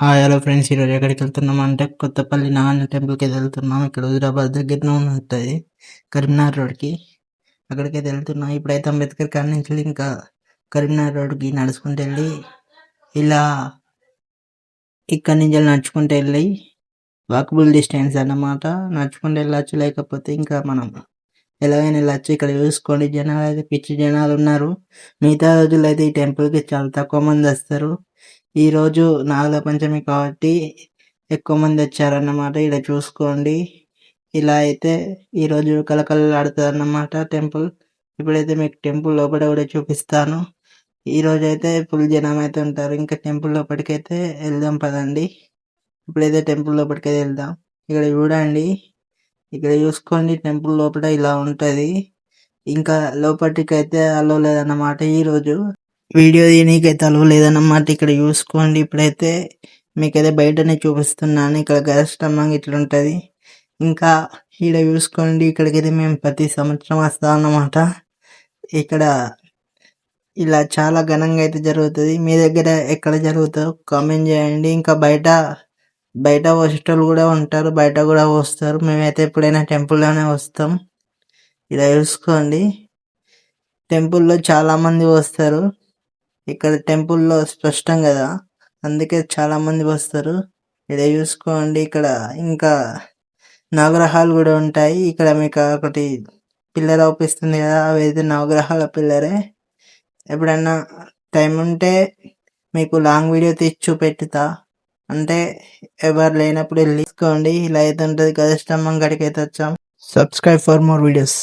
Hello friends, ఈరోజు ఎక్కడికి వెళ్తున్నాం అంటే కొత్తపల్లి నాగన్న టెంపుల్కి అయితే వెళ్తున్నాం. ఇక్కడ హుజరాబాద్ దగ్గరనే ఉంటుంది, కరీంనగర్ రోడ్కి. అక్కడికైతే వెళ్తున్నాం. ఇప్పుడైతే అంబేద్కర్ కాడ నుంచి ఇంకా కరీంనగర్ రోడ్కి నడుచుకుంటూ వెళ్ళి ఇలా ఇక్కడి నుంచి నడుచుకుంటూ వెళ్ళి వాకబుల్ డిస్టెన్స్ అన్నమాట. నడుచుకుంటూ వెళ్ళచ్చు, లేకపోతే ఇంకా మనం ఎలాగైనా వెళ్ళచ్చు. ఇక్కడ చూసుకోండి, జనాలు అయితే పిచ్చి జనాలు ఉన్నారు. మిగతా రోజుల్లో అయితే ఈ టెంపుల్కి చాలా తక్కువ మంది వస్తారు. ఈరోజు నాగుల పంచమి కాబట్టి ఎక్కువ మంది వచ్చారన్నమాట. ఇక్కడ చూసుకోండి, ఇలా అయితే ఈరోజు కలకలలాడుతుంది అన్నమాట టెంపుల్. ఇప్పుడైతే మీకు టెంపుల్ లోపల కూడా చూపిస్తాను. ఈరోజు అయితే ఫుల్ జనం అయితే ఉంటారు. ఇంకా టెంపుల్ లోపలికైతే వెళ్దాం పదండి. ఇప్పుడైతే టెంపుల్ లోపలికైతే వెళ్దాం. ఇక్కడ చూడండి, ఇక్కడ చూసుకోండి, టెంపుల్ లోపల ఇలా ఉంటుంది. ఇంకా లోపలికైతే అలో లేదన్నమాట. ఈరోజు వీడియో తీయనీకైతే అలో లేదన్నమాట. ఇక్కడ చూసుకోండి, ఇప్పుడైతే మీకైతే బయటనే చూపిస్తున్నాను. ఇక్కడ గజస్తంభం ఇట్లా ఉంటుంది. ఇంకా ఇక్కడ చూసుకోండి, ఇక్కడికైతే మేము ప్రతి సంవత్సరం వస్తాం అన్నమాట. ఇక్కడ ఇలా చాలా ఘనంగా అయితే జరుగుతుంది. మీ దగ్గర ఎక్కడ జరుగుతుందో కామెంట్ చేయండి. ఇంకా బయట వచ్చేటోళ్ళు కూడా ఉంటారు, బయట కూడా వస్తారు. మేమైతే ఎప్పుడైనా టెంపుల్లోనే వస్తాం. ఇలా చూసుకోండి, టెంపుల్లో చాలా మంది వస్తారు. ఇక్కడ టెంపుల్లో స్పష్టం కదా, అందుకే చాలా మంది వస్తారు. ఇలా చూసుకోండి, ఇక్కడ ఇంకా నవగ్రహాలు కూడా ఉంటాయి. ఇక్కడ మీకు ఒకటి పిల్లర్ అవుపిస్తుంది కదా, అవి అయితే నవగ్రహాల పిల్లరే. ఎప్పుడన్నా టైం ఉంటే మీకు లాంగ్ వీడియో తీసి చూపెట్టుతా, అంటే ఎవరు లేనప్పుడు వెళ్ళి తీసుకోండి. ఇలా అయితే ఉంటుంది. గజస్తంభం గడికి అయితే వచ్చాం. Subscribe for more videos.